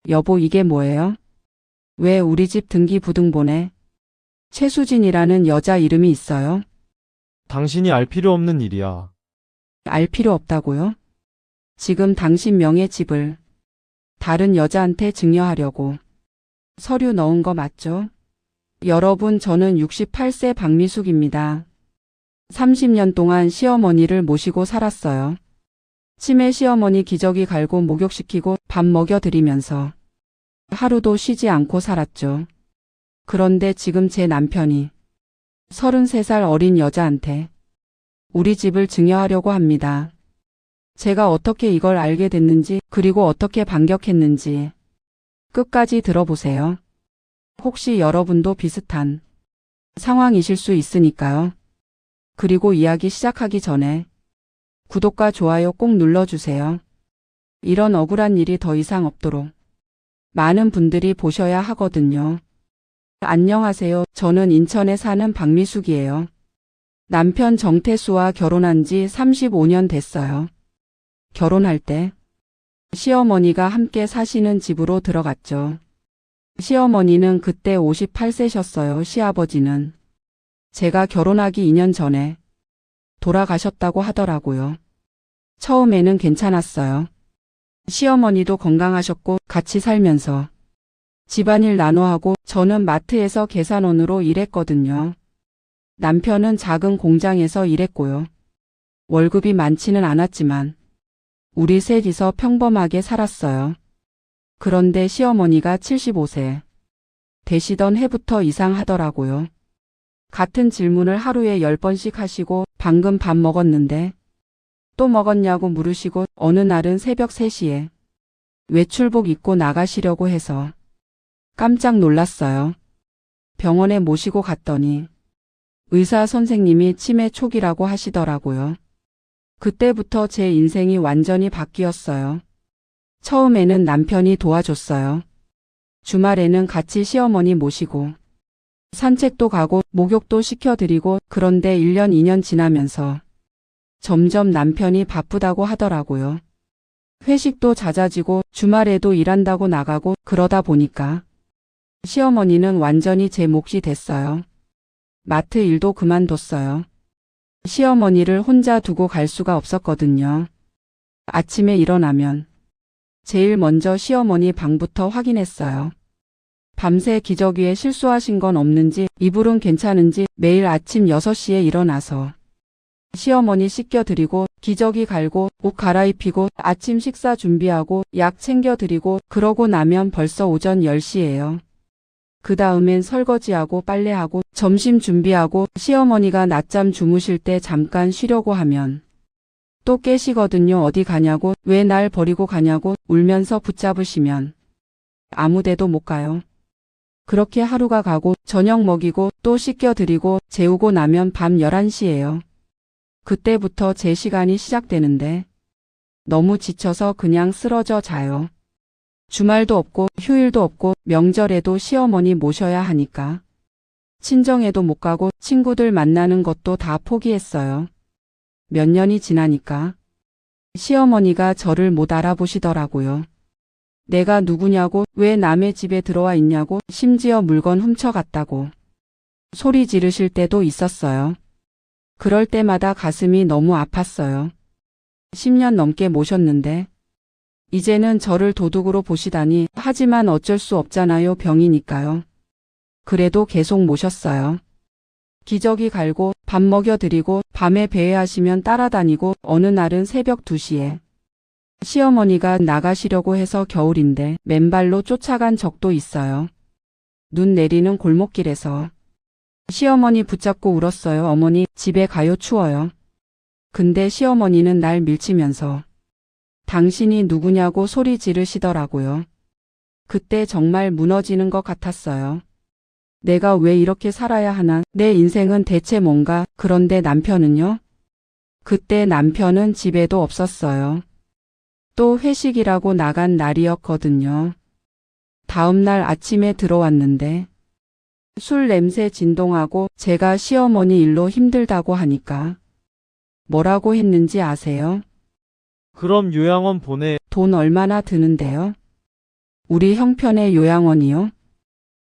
여보, 이게 뭐예요? 왜 우리 집 등기부등본에 최수진이라는 여자 이름이 있어요? 당신이 알 필요 없는 일이야. 알 필요 없다고요? 지금 당신 명의 집을 다른 여자한테 증여하려고 서류 넣은 거 맞죠? 여러분, 저는 68세 박미숙입니다. 30년 동안 시어머니를 모시고 살았어요. 치매 시어머니 기저귀 갈고 목욕시키고 밥 먹여드리면서 하루도 쉬지 않고 살았죠. 그런데 지금 제 남편이 33살 어린 여자한테 우리 집을 증여하려고 합니다. 제가 어떻게 이걸 알게 됐는지, 그리고 어떻게 반격했는지 끝까지 들어보세요. 혹시 여러분도 비슷한 상황이실 수 있으니까요. 그리고 이야기 시작하기 전에 구독과 좋아요 꼭 눌러주세요. 이런 억울한 일이 더 이상 없도록 많은 분들이 보셔야 하거든요. 안녕하세요. 저는 인천에 사는 박미숙이에요. 남편 정태수와 결혼한 지 35년 됐어요. 결혼할 때 시어머니가 함께 사시는 집으로 들어갔죠. 시어머니는 그때 58세셨어요. 시아버지는 제가 결혼하기 2년 전에 돌아가셨다고 하더라고요. 처음에는 괜찮았어요. 시어머니도 건강하셨고 같이 살면서 집안일 나눠 하고 저는 마트에서 계산원으로 일했거든요. 남편은 작은 공장에서 일했고요. 월급이 많지는 않았지만 우리 셋이서 평범하게 살았어요. 그런데 시어머니가 75세 되시던 해부터 이상하더라고요. 같은 질문을 하루에 10번씩 하시고 방금 밥 먹었는데 또 먹었냐고 물으시고 어느 날은 새벽 3시에 외출복 입고 나가시려고 해서 깜짝 놀랐어요. 병원에 모시고 갔더니 의사 선생님이 치매 초기라고 하시더라고요. 그때부터 제 인생이 완전히 바뀌었어요. 처음에는 남편이 도와줬어요. 주말에는 같이 시어머니 모시고 산책도 가고 목욕도 시켜드리고, 그런데 1년 2년 지나면서 점점 남편이 바쁘다고 하더라고요. 회식도 잦아지고 주말에도 일한다고 나가고, 그러다 보니까 시어머니는 완전히 제 몫이 됐어요. 마트 일도 그만뒀어요. 시어머니를 혼자 두고 갈 수가 없었거든요. 아침에 일어나면 제일 먼저 시어머니 방부터 확인했어요. 밤새 기저귀에 실수하신 건 없는지, 이불은 괜찮은지 매일 아침 6시에 일어나서 시어머니 씻겨드리고 기저귀 갈고 옷 갈아입히고 아침 식사 준비하고 약 챙겨드리고, 그러고 나면 벌써 오전 10시예요. 그 다음엔 설거지하고 빨래하고 점심 준비하고, 시어머니가 낮잠 주무실 때 잠깐 쉬려고 하면 또 깨시거든요. 어디 가냐고, 왜 날 버리고 가냐고 울면서 붙잡으시면 아무데도 못 가요. 그렇게 하루가 가고 저녁 먹이고 또 씻겨드리고 재우고 나면 밤 11시예요. 그때부터 제 시간이 시작되는데 너무 지쳐서 그냥 쓰러져 자요. 주말도 없고 휴일도 없고 명절에도 시어머니 모셔야 하니까 친정에도 못 가고 친구들 만나는 것도 다 포기했어요. 몇 년이 지나니까 시어머니가 저를 못 알아보시더라고요. 내가 누구냐고, 왜 남의 집에 들어와 있냐고, 심지어 물건 훔쳐갔다고 소리 지르실 때도 있었어요. 그럴 때마다 가슴이 너무 아팠어요. 10년 넘게 모셨는데 이제는 저를 도둑으로 보시다니. 하지만 어쩔 수 없잖아요. 병이니까요. 그래도 계속 모셨어요. 기저귀 갈고 밥 먹여드리고 밤에 배회하시면 따라다니고, 어느 날은 새벽 2시에 시어머니가 나가시려고 해서 겨울인데 맨발로 쫓아간 적도 있어요. 눈 내리는 골목길에서 시어머니 붙잡고 울었어요. 어머니, 집에 가요. 추워요. 근데 시어머니는 날 밀치면서 당신이 누구냐고 소리 지르시더라고요. 그때 정말 무너지는 것 같았어요. 내가 왜 이렇게 살아야 하나? 내 인생은 대체 뭔가? 그런데 남편은요? 그때 남편은 집에도 없었어요. 또 회식이라고 나간 날이었거든요. 다음날 아침에 들어왔는데 술 냄새 진동하고, 제가 시어머니 일로 힘들다고 하니까 뭐라고 했는지 아세요? 그럼 요양원 보내. 돈 얼마나 드는데요? 우리 형편의 요양원이요?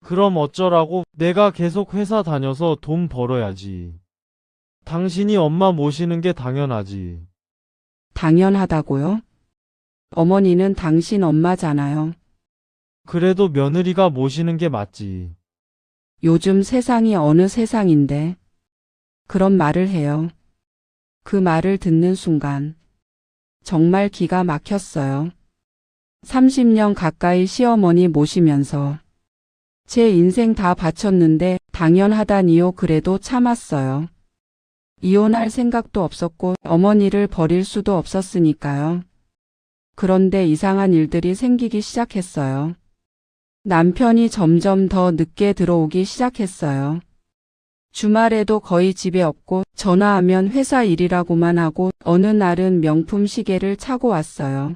그럼 어쩌라고? 내가 계속 회사 다녀서 돈 벌어야지. 당신이 엄마 모시는 게 당연하지. 당연하다고요? 어머니는 당신 엄마잖아요. 그래도 며느리가 모시는 게 맞지. 요즘 세상이 어느 세상인데 그런 말을 해요. 그 말을 듣는 순간 정말 기가 막혔어요. 30년 가까이 시어머니 모시면서 제 인생 다 바쳤는데 당연하다니요. 그래도 참았어요. 이혼할 생각도 없었고 어머니를 버릴 수도 없었으니까요. 그런데 이상한 일들이 생기기 시작했어요. 남편이 점점 더 늦게 들어오기 시작했어요. 주말에도 거의 집에 없고 전화하면 회사 일이라고만 하고 어느 날은 명품 시계를 차고 왔어요.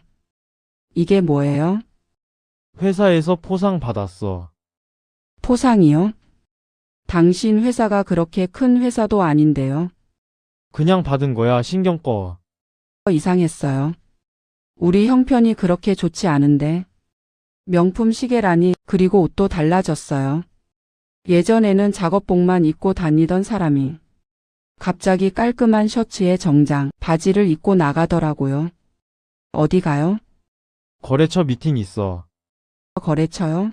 이게 뭐예요? 회사에서 포상 받았어. 포상이요? 당신 회사가 그렇게 큰 회사도 아닌데요. 그냥 받은 거야, 신경 꺼. 이상했어요. 우리 형편이 그렇게 좋지 않은데 명품 시계라니. 그리고 옷도 달라졌어요. 예전에는 작업복만 입고 다니던 사람이 갑자기 깔끔한 셔츠에 정장, 바지를 입고 나가더라고요. 어디 가요? 거래처 미팅 있어. 거래처요?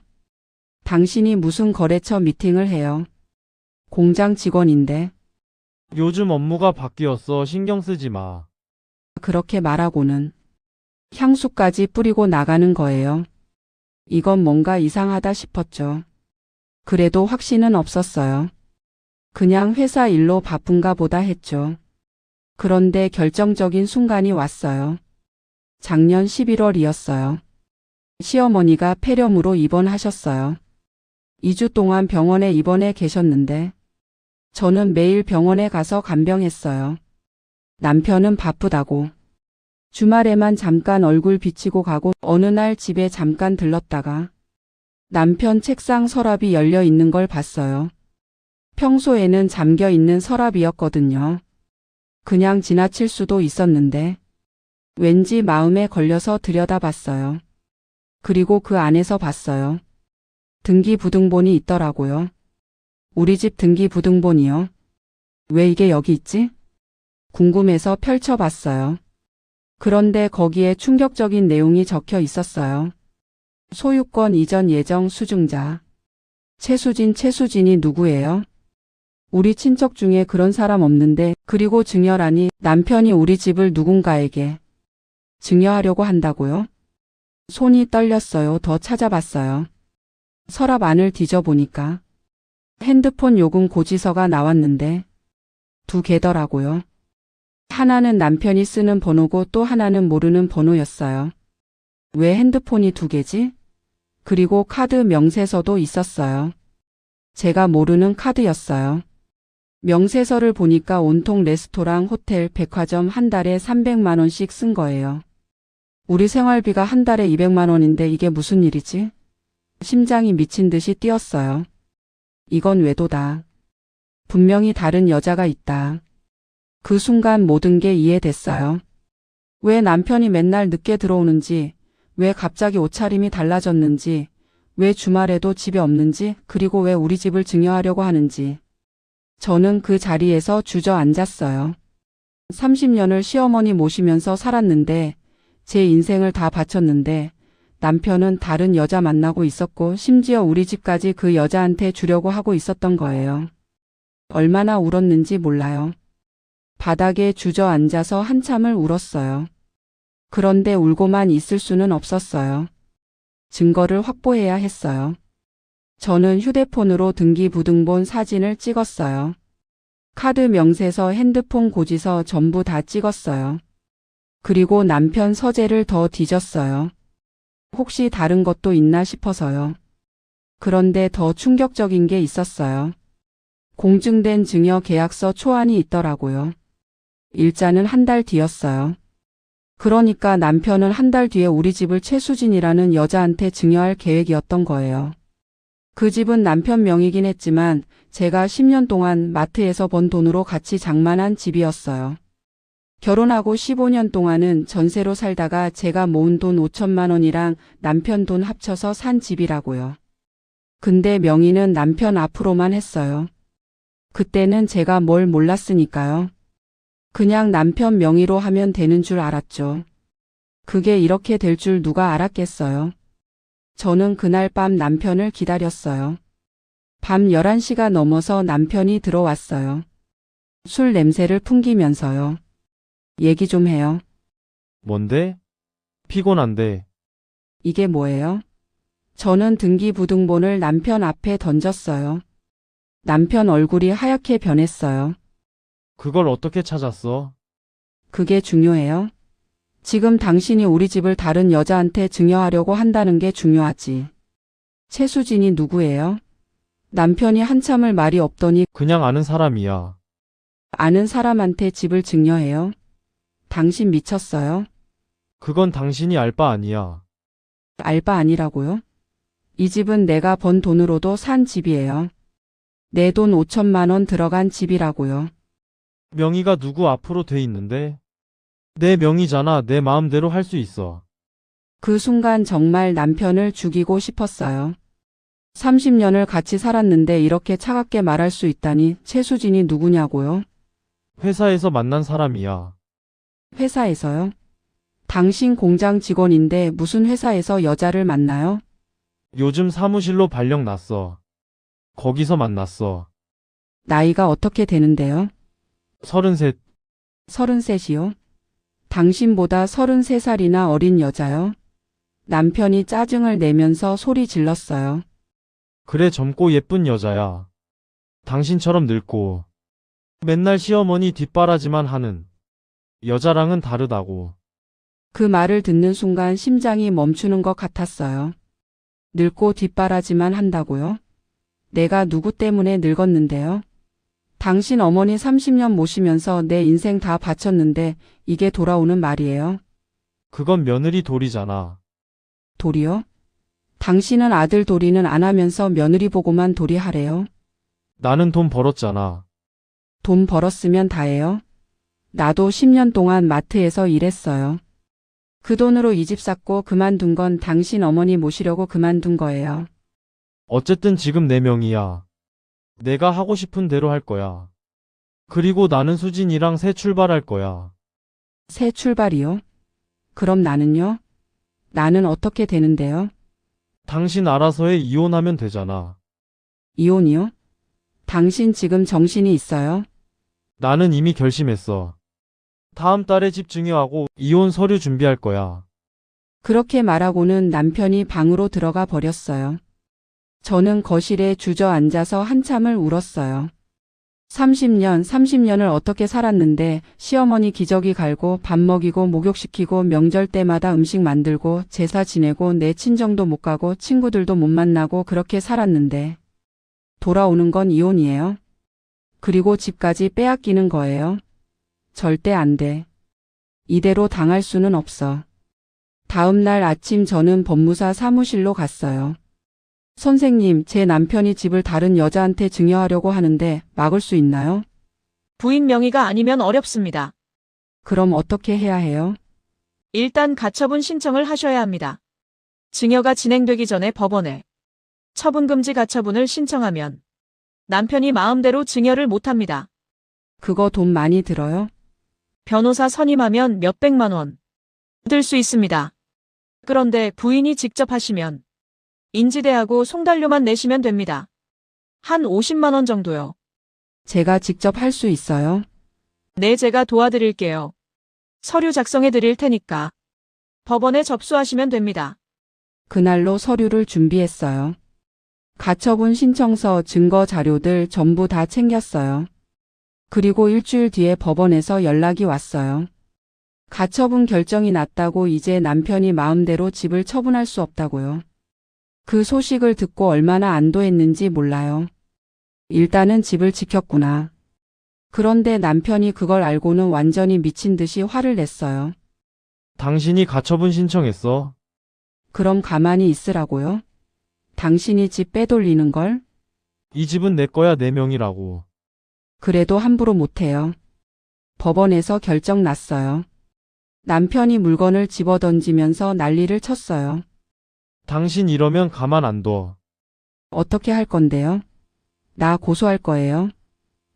당신이 무슨 거래처 미팅을 해요? 공장 직원인데. 요즘 업무가 바뀌었어. 신경 쓰지 마. 그렇게 말하고는 향수까지 뿌리고 나가는 거예요. 이건 뭔가 이상하다 싶었죠. 그래도 확신은 없었어요. 그냥 회사 일로 바쁜가 보다 했죠. 그런데 결정적인 순간이 왔어요. 작년 11월이었어요. 시어머니가 폐렴으로 입원하셨어요. 2주 동안 병원에 입원해 계셨는데 저는 매일 병원에 가서 간병했어요. 남편은 바쁘다고. 주말에만 잠깐 얼굴 비치고 가고 어느 날 집에 잠깐 들렀다가 남편 책상 서랍이 열려 있는 걸 봤어요. 평소에는 잠겨 있는 서랍이었거든요. 그냥 지나칠 수도 있었는데 왠지 마음에 걸려서 들여다봤어요. 그리고 그 안에서 봤어요. 등기부등본이 있더라고요. 우리 집 등기부등본이요. 왜 이게 여기 있지? 궁금해서 펼쳐봤어요. 그런데 거기에 충격적인 내용이 적혀 있었어요. 소유권 이전 예정 수증자. 최수진이 누구예요? 우리 친척 중에 그런 사람 없는데. 그리고 증여라니. 남편이 우리 집을 누군가에게 증여하려고 한다고요? 손이 떨렸어요. 더 찾아봤어요. 서랍 안을 뒤져보니까 핸드폰 요금 고지서가 나왔는데 2개더라고요. 하나는 남편이 쓰는 번호고 또 하나는 모르는 번호였어요. 왜 핸드폰이 2개지? 그리고 카드 명세서도 있었어요. 제가 모르는 카드였어요. 명세서를 보니까 온통 레스토랑, 호텔, 백화점 한 달에 300만 원씩 쓴 거예요. 우리 생활비가 한 달에 200만 원인데 이게 무슨 일이지? 심장이 미친 듯이 뛰었어요. 이건 외도다. 분명히 다른 여자가 있다. 그 순간 모든 게 이해됐어요. 왜 남편이 맨날 늦게 들어오는지, 왜 갑자기 옷차림이 달라졌는지, 왜 주말에도 집에 없는지, 그리고 왜 우리 집을 증여하려고 하는지. 저는 그 자리에서 주저앉았어요. 30년을 시어머니 모시면서 살았는데, 제 인생을 다 바쳤는데, 남편은 다른 여자 만나고 있었고 심지어 우리 집까지 그 여자한테 주려고 하고 있었던 거예요. 얼마나 울었는지 몰라요. 바닥에 주저앉아서 한참을 울었어요. 그런데 울고만 있을 수는 없었어요. 증거를 확보해야 했어요. 저는 휴대폰으로 등기부등본 사진을 찍었어요. 카드 명세서, 핸드폰 고지서 전부 다 찍었어요. 그리고 남편 서재를 더 뒤졌어요. 혹시 다른 것도 있나 싶어서요. 그런데 더 충격적인 게 있었어요. 공증된 증여 계약서 초안이 있더라고요. 일자는 한 달 뒤였어요. 그러니까 남편은 한 달 뒤에 우리 집을 최수진이라는 여자한테 증여할 계획이었던 거예요. 그 집은 남편 명이긴 했지만 제가 10년 동안 마트에서 번 돈으로 같이 장만한 집이었어요. 결혼하고 15년 동안은 전세로 살다가 제가 모은 돈 5천만 원이랑 남편 돈 합쳐서 산 집이라고요. 근데 명의는 남편 앞으로만 했어요. 그때는 제가 뭘 몰랐으니까요. 그냥 남편 명의로 하면 되는 줄 알았죠. 그게 이렇게 될 줄 누가 알았겠어요. 저는 그날 밤 남편을 기다렸어요. 밤 11시가 넘어서 남편이 들어왔어요. 술 냄새를 풍기면서요. 얘기 좀 해요. 뭔데? 피곤한데. 이게 뭐예요? 저는 등기부등본을 남편 앞에 던졌어요. 남편 얼굴이 하얗게 변했어요. 그걸 어떻게 찾았어? 그게 중요해요? 지금 당신이 우리 집을 다른 여자한테 증여하려고 한다는 게 중요하지. 최수진이 누구예요? 남편이 한참을 말이 없더니 그냥 아는 사람이야. 아는 사람한테 집을 증여해요? 당신 미쳤어요? 그건 당신이 알 바 아니야. 알바 아니라고요? 이 집은 내가 번 돈으로도 산 집이에요. 내 돈 5천만 원 들어간 집이라고요. 명의가 누구 앞으로 돼 있는데? 내 명의잖아. 내 마음대로 할 수 있어. 그 순간 정말 남편을 죽이고 싶었어요. 30년을 같이 살았는데 이렇게 차갑게 말할 수 있다니 최수진이 누구냐고요? 회사에서 만난 사람이야. 회사에서요? 당신 공장 직원인데 무슨 회사에서 여자를 만나요? 요즘 사무실로 발령 났어. 거기서 만났어. 나이가 어떻게 되는데요? 33. 33이요? 당신보다 33살이나 어린 여자요? 남편이 짜증을 내면서 소리 질렀어요. 그래 젊고 예쁜 여자야. 당신처럼 늙고 맨날 시어머니 뒷바라지만 하는 여자랑은 다르다고. 그 말을 듣는 순간 심장이 멈추는 것 같았어요. 늙고 뒷바라지만 한다고요? 내가 누구 때문에 늙었는데요? 당신 어머니 30년 모시면서 내 인생 다 바쳤는데 이게 돌아오는 말이에요? 그건 며느리 도리잖아. 도리요? 당신은 아들 도리는 안 하면서 며느리 보고만 도리하래요? 나는 돈 벌었잖아. 돈 벌었으면 다해요? 나도 10년 동안 마트에서 일했어요. 그 돈으로 이 집 샀고 그만둔 건 당신 어머니 모시려고 그만둔 거예요. 어쨌든 지금 내 명의야. 내가 하고 싶은 대로 할 거야. 그리고 나는 수진이랑 새 출발할 거야. 새 출발이요? 그럼 나는요? 나는 어떻게 되는데요? 당신 알아서 해. 이혼하면 되잖아. 이혼이요? 당신 지금 정신이 있어요? 나는 이미 결심했어. 다음 달에 집 증여하고 이혼 서류 준비할 거야. 그렇게 말하고는 남편이 방으로 들어가 버렸어요. 저는 거실에 주저앉아서 한참을 울었어요. 30년을 어떻게 살았는데 시어머니 기저귀 갈고 밥 먹이고 목욕시키고 명절 때마다 음식 만들고 제사 지내고 내 친정도 못 가고 친구들도 못 만나고 그렇게 살았는데 돌아오는 건 이혼이에요. 그리고 집까지 빼앗기는 거예요. 절대 안 돼. 이대로 당할 수는 없어. 다음 날 아침 저는 법무사 사무실로 갔어요. 선생님, 제 남편이 집을 다른 여자한테 증여하려고 하는데 막을 수 있나요? 부인 명의가 아니면 어렵습니다. 그럼 어떻게 해야 해요? 일단 가처분 신청을 하셔야 합니다. 증여가 진행되기 전에 법원에 처분금지 가처분을 신청하면 남편이 마음대로 증여를 못합니다. 그거 돈 많이 들어요? 변호사 선임하면 몇백만 원 들 수 있습니다. 그런데 부인이 직접 하시면 인지대하고 송달료만 내시면 됩니다. 한 50만 원 정도요. 제가 직접 할 수 있어요? 네, 제가 도와드릴게요. 서류 작성해 드릴 테니까 법원에 접수하시면 됩니다. 그날로 서류를 준비했어요. 가처분 신청서, 증거 자료들 전부 다 챙겼어요. 그리고 일주일 뒤에 법원에서 연락이 왔어요. 가처분 결정이 났다고 이제 남편이 마음대로 집을 처분할 수 없다고요. 그 소식을 듣고 얼마나 안도했는지 몰라요. 일단은 집을 지켰구나. 그런데 남편이 그걸 알고는 완전히 미친 듯이 화를 냈어요. 당신이 가처분 신청했어? 그럼 가만히 있으라고요? 당신이 집 빼돌리는 걸? 이 집은 내 거야. 내 명의라고. 그래도 함부로 못해요. 법원에서 결정 났어요. 남편이 물건을 집어던지면서 난리를 쳤어요. 당신 이러면 가만 안 둬. 어떻게 할 건데요? 나 고소할 거예요.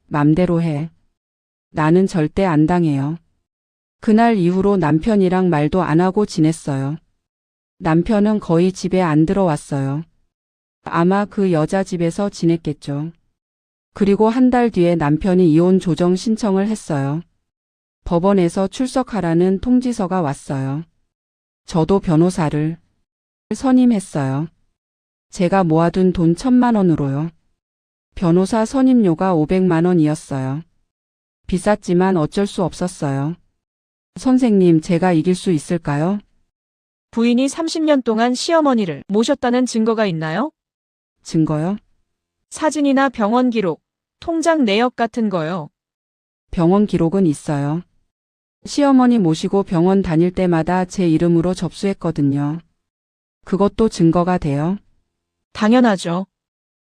맘대로 해. 나는 절대 안 당해요. 그날 이후로 남편이랑 말도 안 하고 지냈어요. 남편은 거의 집에 안 들어왔어요. 아마 그 여자 집에서 지냈겠죠. 그리고 한 달 뒤에 남편이 이혼 조정 신청을 했어요. 법원에서 출석하라는 통지서가 왔어요. 저도 변호사를 선임했어요. 제가 모아둔 돈 1,000만 원으로요. 변호사 선임료가 500만 원이었어요. 비쌌지만 어쩔 수 없었어요. 선생님, 제가 이길 수 있을까요? 부인이 30년 동안 시어머니를 모셨다는 증거가 있나요? 증거요? 사진이나 병원 기록, 통장 내역 같은 거요. 병원 기록은 있어요. 시어머니 모시고 병원 다닐 때마다 제 이름으로 접수했거든요. 그것도 증거가 돼요. 당연하죠.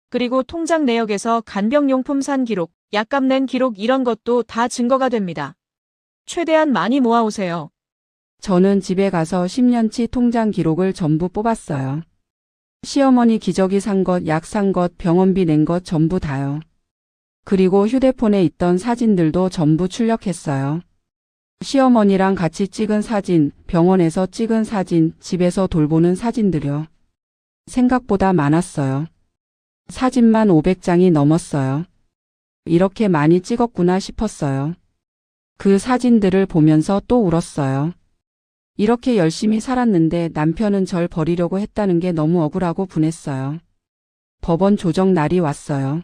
그리고 통장 내역에서 간병용품 산 기록, 약값 낸 기록 이런 것도 다 증거가 됩니다. 최대한 많이 모아오세요. 저는 집에 가서 10년치 통장 기록을 전부 뽑았어요. 시어머니 기저귀 산 것, 약 산 것, 병원비 낸 것 전부 다요. 그리고 휴대폰에 있던 사진들도 전부 출력했어요. 시어머니랑 같이 찍은 사진, 병원에서 찍은 사진, 집에서 돌보는 사진들요. 생각보다 많았어요. 사진만 500장이 넘었어요. 이렇게 많이 찍었구나 싶었어요. 그 사진들을 보면서 또 울었어요. 이렇게 열심히 살았는데 남편은 절 버리려고 했다는 게 너무 억울하고 분했어요. 법원 조정 날이 왔어요.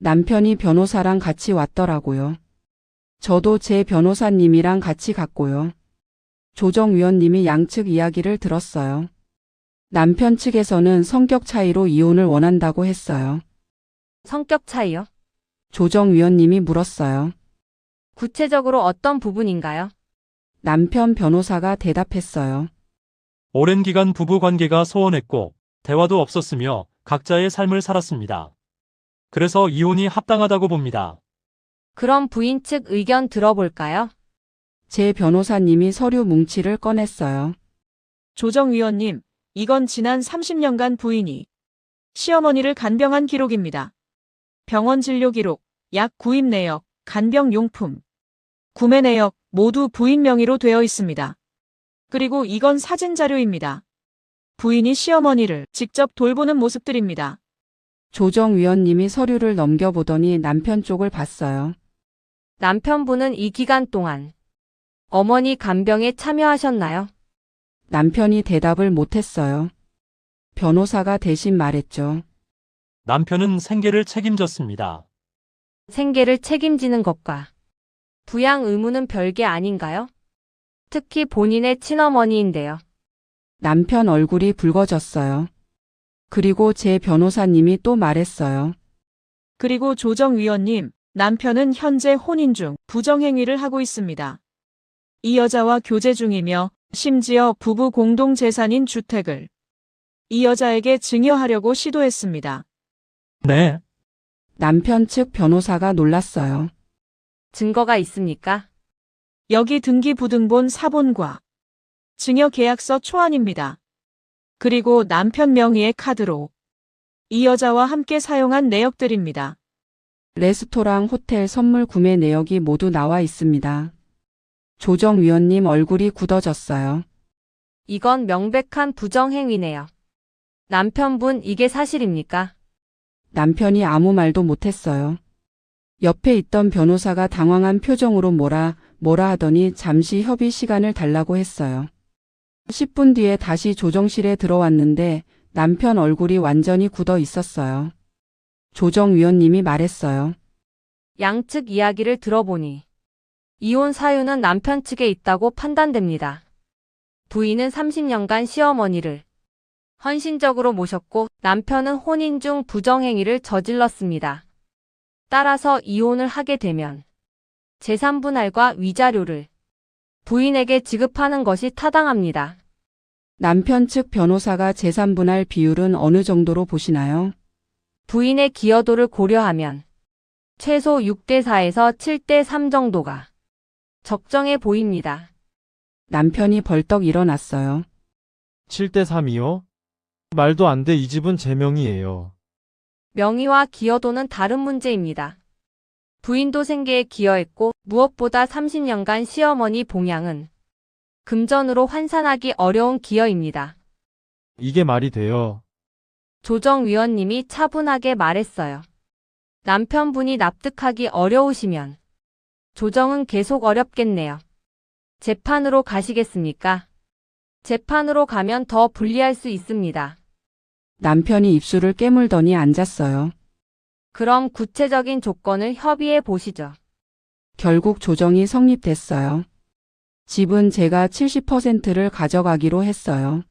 남편이 변호사랑 같이 왔더라고요. 저도 제 변호사님이랑 같이 갔고요. 조정위원님이 양측 이야기를 들었어요. 남편 측에서는 성격 차이로 이혼을 원한다고 했어요. 성격 차이요? 조정위원님이 물었어요. 구체적으로 어떤 부분인가요? 남편 변호사가 대답했어요. 오랜 기간 부부 관계가 소원했고 대화도 없었으며 각자의 삶을 살았습니다. 그래서 이혼이 합당하다고 봅니다. 그럼 부인 측 의견 들어볼까요? 제 변호사님이 서류 뭉치를 꺼냈어요. 조정위원님, 이건 지난 30년간 부인이 시어머니를 간병한 기록입니다. 병원 진료 기록, 약 구입 내역, 간병용품, 구매 내역 모두 부인 명의로 되어 있습니다. 그리고 이건 사진 자료입니다. 부인이 시어머니를 직접 돌보는 모습들입니다. 조정위원님이 서류를 넘겨보더니 남편 쪽을 봤어요. 남편분은 이 기간 동안 어머니 간병에 참여하셨나요? 남편이 대답을 못했어요. 변호사가 대신 말했죠. 남편은 생계를 책임졌습니다. 생계를 책임지는 것과 부양 의무는 별개 아닌가요? 특히 본인의 친어머니인데요. 남편 얼굴이 붉어졌어요. 그리고 제 변호사님이 또 말했어요. 그리고 조정위원님, 남편은 현재 혼인 중 부정행위를 하고 있습니다. 이 여자와 교제 중이며 심지어 부부 공동 재산인 주택을 이 여자에게 증여하려고 시도했습니다. 네, 남편 측 변호사가 놀랐어요. 증거가 있습니까? 여기 등기부등본 사본과 증여계약서 초안입니다. 그리고 남편 명의의 카드로 이 여자와 함께 사용한 내역들입니다. 레스토랑, 호텔, 선물 구매 내역이 모두 나와 있습니다. 조정위원님 얼굴이 굳어졌어요. 이건 명백한 부정행위네요. 남편분 이게 사실입니까? 남편이 아무 말도 못했어요. 옆에 있던 변호사가 당황한 표정으로 뭐라 하더니 잠시 협의 시간을 달라고 했어요. 10분 뒤에 다시 조정실에 들어왔는데 남편 얼굴이 완전히 굳어 있었어요. 조정위원님이 말했어요. 양측 이야기를 들어보니 이혼 사유는 남편 측에 있다고 판단됩니다. 부인은 30년간 시어머니를 헌신적으로 모셨고 남편은 혼인 중 부정행위를 저질렀습니다. 따라서 이혼을 하게 되면 재산분할과 위자료를 부인에게 지급하는 것이 타당합니다. 남편 측 변호사가 재산분할 비율은 어느 정도로 보시나요? 부인의 기여도를 고려하면 최소 6대 4에서 7대 3 정도가 적정해 보입니다. 남편이 벌떡 일어났어요. 7대 3이요? 말도 안 돼. 이 집은 제 명의예요. 명의와 기여도는 다른 문제입니다. 부인도 생계에 기여했고 무엇보다 30년간 시어머니 봉양은 금전으로 환산하기 어려운 기여입니다. 이게 말이 돼요. 조정위원님이 차분하게 말했어요. 남편분이 납득하기 어려우시면 조정은 계속 어렵겠네요. 재판으로 가시겠습니까? 재판으로 가면 더 불리할 수 있습니다. 남편이 입술을 깨물더니 앉았어요. 그럼 구체적인 조건을 협의해 보시죠. 결국 조정이 성립됐어요. 집은 제가 70%를 가져가기로 했어요.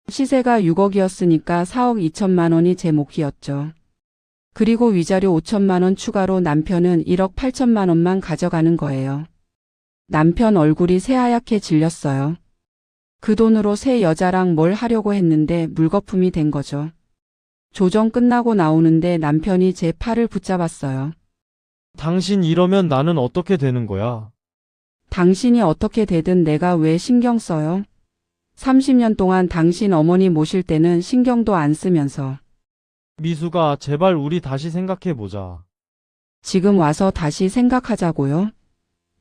시세가 6억이었으니까 4억 2천만 원이 제 몫이었죠. 그리고 위자료 5천만 원 추가로 남편은 1억 8천만 원만 가져가는 거예요. 남편 얼굴이 새하얗게 질렸어요. 그 돈으로 새 여자랑 뭘 하려고 했는데 물거품이 된 거죠. 조정 끝나고 나오는데 남편이 제 팔을 붙잡았어요. 당신 이러면 나는 어떻게 되는 거야? 당신이 어떻게 되든 내가 왜 신경 써요? 30년 동안 당신 어머니 모실 때는 신경도 안 쓰면서 미수가, 제발 우리 다시 생각해보자. 지금 와서 다시 생각하자고요?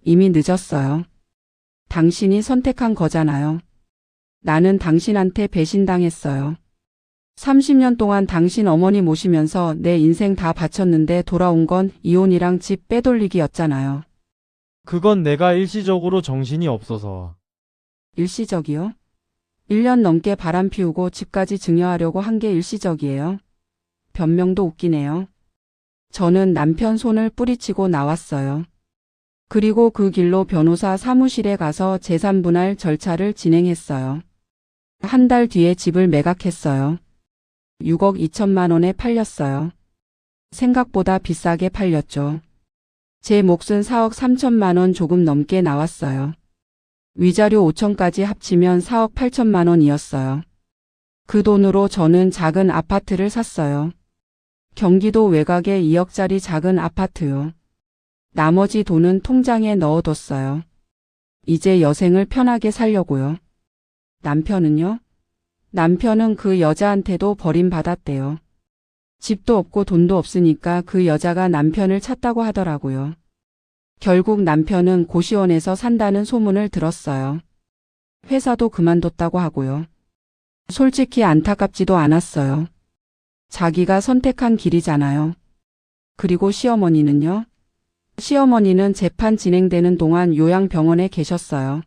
이미 늦었어요. 당신이 선택한 거잖아요. 나는 당신한테 배신당했어요. 30년 동안 당신 어머니 모시면서 내 인생 다 바쳤는데 돌아온 건 이혼이랑 집 빼돌리기였잖아요. 그건 내가 일시적으로 정신이 없어서. 일시적이요? 1년 넘게 바람 피우고 집까지 증여하려고 한 게 일시적이에요. 변명도 웃기네요. 저는 남편 손을 뿌리치고 나왔어요. 그리고 그 길로 변호사 사무실에 가서 재산분할 절차를 진행했어요. 한 달 뒤에 집을 매각했어요. 6억 2천만 원에 팔렸어요. 생각보다 비싸게 팔렸죠. 제 몫은 4억 3천만 원 조금 넘게 나왔어요. 위자료 5천까지 합치면 4억 8천만 원이었어요. 그 돈으로 저는 작은 아파트를 샀어요. 경기도 외곽에 2억짜리 작은 아파트요. 나머지 돈은 통장에 넣어뒀어요. 이제 여생을 편하게 살려고요. 남편은요? 남편은 그 여자한테도 버림받았대요. 집도 없고 돈도 없으니까 그 여자가 남편을 찾다고 하더라고요. 결국 남편은 고시원에서 산다는 소문을 들었어요. 회사도 그만뒀다고 하고요. 솔직히 안타깝지도 않았어요. 자기가 선택한 길이잖아요. 그리고 시어머니는요? 시어머니는 재판 진행되는 동안 요양병원에 계셨어요.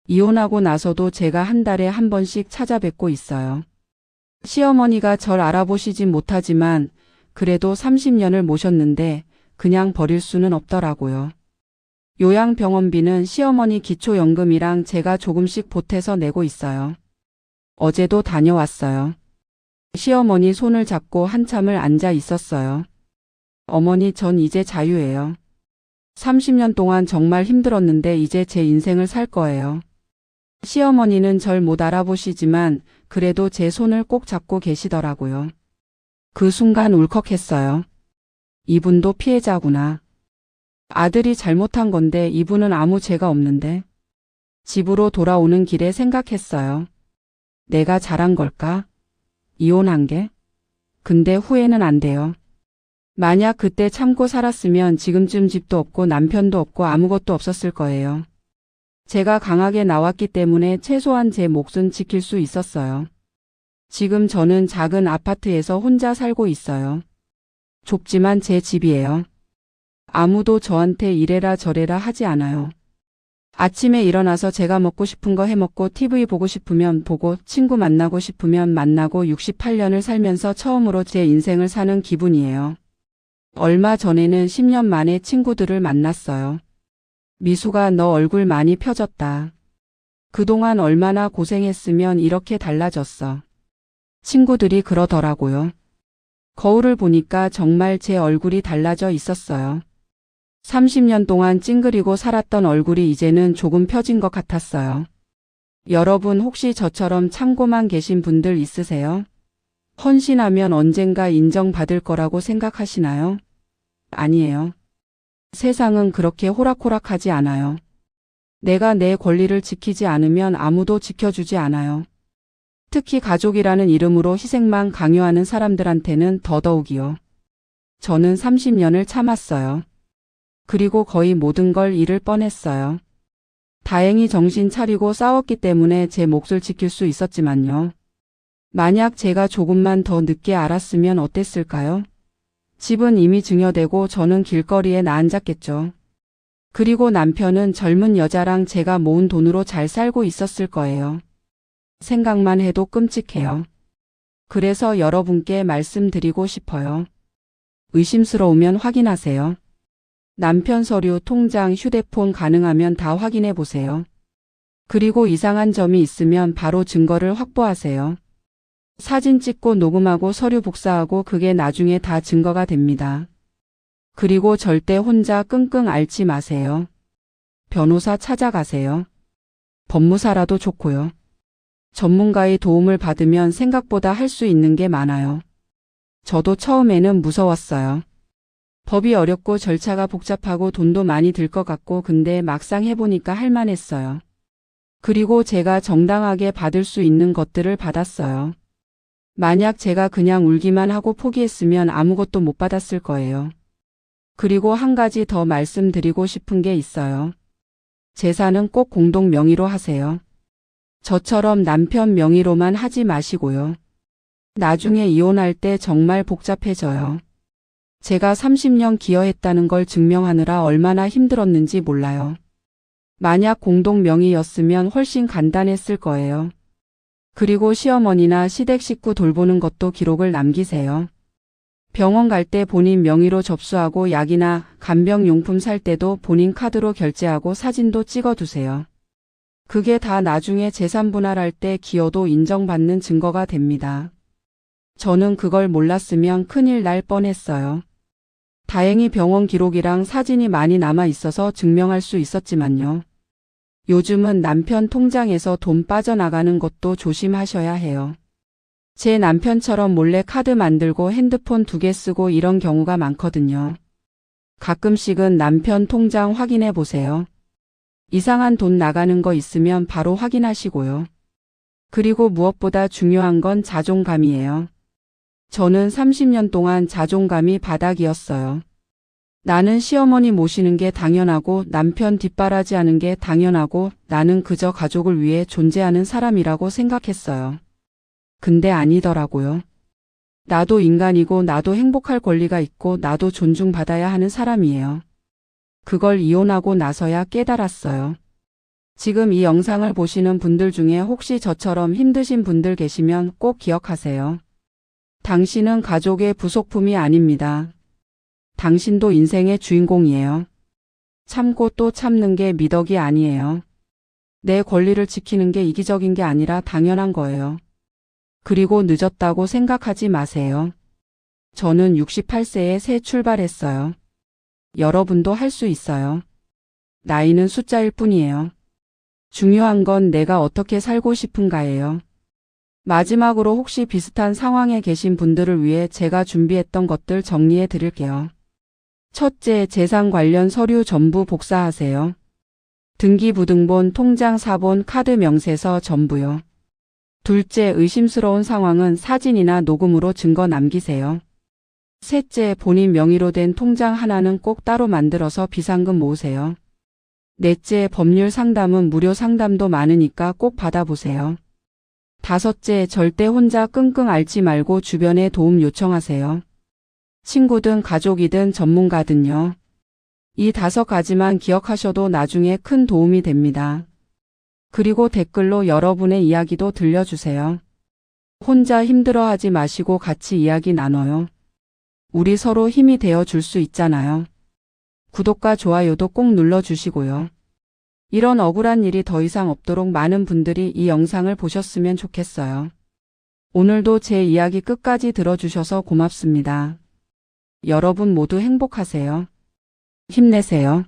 이혼하고 나서도 제가 한 달에 한 번씩 찾아뵙고 있어요. 시어머니가 절 알아보시진 못하지만 그래도 30년을 모셨는데 그냥 버릴 수는 없더라고요. 요양병원비는 시어머니 기초연금이랑 제가 조금씩 보태서 내고 있어요. 어제도 다녀왔어요. 시어머니 손을 잡고 한참을 앉아 있었어요. 어머니, 전 이제 자유예요. 30년 동안 정말 힘들었는데 이제 제 인생을 살 거예요. 시어머니는 절 못 알아보시지만 그래도 제 손을 꼭 잡고 계시더라고요. 그 순간 울컥했어요. 이분도 피해자구나. 아들이 잘못한 건데 이분은 아무 죄가 없는데. 집으로 돌아오는 길에 생각했어요. 내가 잘한 걸까? 이혼한 게? 근데 후회는 안 돼요. 만약 그때 참고 살았으면 지금쯤 집도 없고 남편도 없고 아무것도 없었을 거예요. 제가 강하게 나왔기 때문에 최소한 제 몫은 지킬 수 있었어요. 지금 저는 작은 아파트에서 혼자 살고 있어요. 좁지만 제 집이에요. 아무도 저한테 이래라 저래라 하지 않아요. 아침에 일어나서 제가 먹고 싶은 거 해먹고 TV 보고 싶으면 보고 친구 만나고 싶으면 만나고 68년을 살면서 처음으로 제 인생을 사는 기분이에요. 얼마 전에는 10년 만에 친구들을 만났어요. 미수가 너 얼굴 많이 펴졌다. 그동안 얼마나 고생했으면 이렇게 달라졌어. 친구들이 그러더라고요. 거울을 보니까 정말 제 얼굴이 달라져 있었어요. 30년 동안 찡그리고 살았던 얼굴이 이제는 조금 펴진 것 같았어요. 여러분 혹시 저처럼 참고만 계신 분들 있으세요? 헌신하면 언젠가 인정받을 거라고 생각하시나요? 아니에요. 세상은 그렇게 호락호락하지 않아요. 내가 내 권리를 지키지 않으면 아무도 지켜주지 않아요. 특히 가족이라는 이름으로 희생만 강요하는 사람들한테는 더더욱이요. 저는 30년을 참았어요. 그리고 거의 모든 걸 잃을 뻔했어요. 다행히 정신 차리고 싸웠기 때문에 제 몫을 지킬 수 있었지만요. 만약 제가 조금만 더 늦게 알았으면 어땠을까요? 집은 이미 증여되고 저는 길거리에 나앉았겠죠. 그리고 남편은 젊은 여자랑 제가 모은 돈으로 잘 살고 있었을 거예요. 생각만 해도 끔찍해요. 그래서 여러분께 말씀드리고 싶어요. 의심스러우면 확인하세요. 남편 서류, 통장, 휴대폰 가능하면 다 확인해 보세요. 그리고 이상한 점이 있으면 바로 증거를 확보하세요. 사진 찍고 녹음하고 서류 복사하고 그게 나중에 다 증거가 됩니다. 그리고 절대 혼자 끙끙 앓지 마세요. 변호사 찾아가세요. 법무사라도 좋고요. 전문가의 도움을 받으면 생각보다 할 수 있는 게 많아요. 저도 처음에는 무서웠어요. 법이 어렵고 절차가 복잡하고 돈도 많이 들 것 같고 근데 막상 해보니까 할만했어요. 그리고 제가 정당하게 받을 수 있는 것들을 받았어요. 만약 제가 그냥 울기만 하고 포기했으면 아무것도 못 받았을 거예요. 그리고 한 가지 더 말씀드리고 싶은 게 있어요. 재산은 꼭 공동 명의로 하세요. 저처럼 남편 명의로만 하지 마시고요. 나중에 이혼할 때 정말 복잡해져요. 제가 30년 기여했다는 걸 증명하느라 얼마나 힘들었는지 몰라요. 만약 공동 명의였으면 훨씬 간단했을 거예요. 그리고 시어머니나 시댁 식구 돌보는 것도 기록을 남기세요. 병원 갈 때 본인 명의로 접수하고 약이나 간병용품 살 때도 본인 카드로 결제하고 사진도 찍어두세요. 그게 다 나중에 재산 분할할 때 기여도 인정받는 증거가 됩니다. 저는 그걸 몰랐으면 큰일 날 뻔했어요. 다행히 병원 기록이랑 사진이 많이 남아 있어서 증명할 수 있었지만요. 요즘은 남편 통장에서 돈 빠져나가는 것도 조심하셔야 해요. 제 남편처럼 몰래 카드 만들고 핸드폰 2개 쓰고 이런 경우가 많거든요. 가끔씩은 남편 통장 확인해 보세요. 이상한 돈 나가는 거 있으면 바로 확인하시고요. 그리고 무엇보다 중요한 건 자존감이에요. 저는 30년 동안 자존감이 바닥이었어요. 나는 시어머니 모시는 게 당연하고 남편 뒷바라지하는 게 당연하고 나는 그저 가족을 위해 존재하는 사람이라고 생각했어요. 근데 아니더라고요. 나도 인간이고 나도 행복할 권리가 있고 나도 존중받아야 하는 사람이에요. 그걸 이혼하고 나서야 깨달았어요. 지금 이 영상을 보시는 분들 중에 혹시 저처럼 힘드신 분들 계시면 꼭 기억하세요. 당신은 가족의 부속품이 아닙니다. 당신도 인생의 주인공이에요. 참고 또 참는 게 미덕이 아니에요. 내 권리를 지키는 게 이기적인 게 아니라 당연한 거예요. 그리고 늦었다고 생각하지 마세요. 저는 68세에 새 출발했어요. 여러분도 할 수 있어요. 나이는 숫자일 뿐이에요. 중요한 건 내가 어떻게 살고 싶은가예요. 마지막으로 혹시 비슷한 상황에 계신 분들을 위해 제가 준비했던 것들 정리해 드릴게요. 첫째, 재산 관련 서류 전부 복사하세요. 등기부등본, 통장 사본, 카드 명세서 전부요. 둘째, 의심스러운 상황은 사진이나 녹음으로 증거 남기세요. 셋째, 본인 명의로 된 통장 하나는 꼭 따로 만들어서 비상금 모으세요. 넷째, 법률 상담은 무료 상담도 많으니까 꼭 받아보세요. 다섯째, 절대 혼자 끙끙 앓지 말고 주변에 도움 요청하세요. 친구든 가족이든 전문가든요. 이 5가지만 기억하셔도 나중에 큰 도움이 됩니다. 그리고 댓글로 여러분의 이야기도 들려주세요. 혼자 힘들어하지 마시고 같이 이야기 나눠요. 우리 서로 힘이 되어 줄 수 있잖아요. 구독과 좋아요도 꼭 눌러주시고요. 이런 억울한 일이 더 이상 없도록 많은 분들이 이 영상을 보셨으면 좋겠어요. 오늘도 제 이야기 끝까지 들어주셔서 고맙습니다. 여러분 모두 행복하세요. 힘내세요.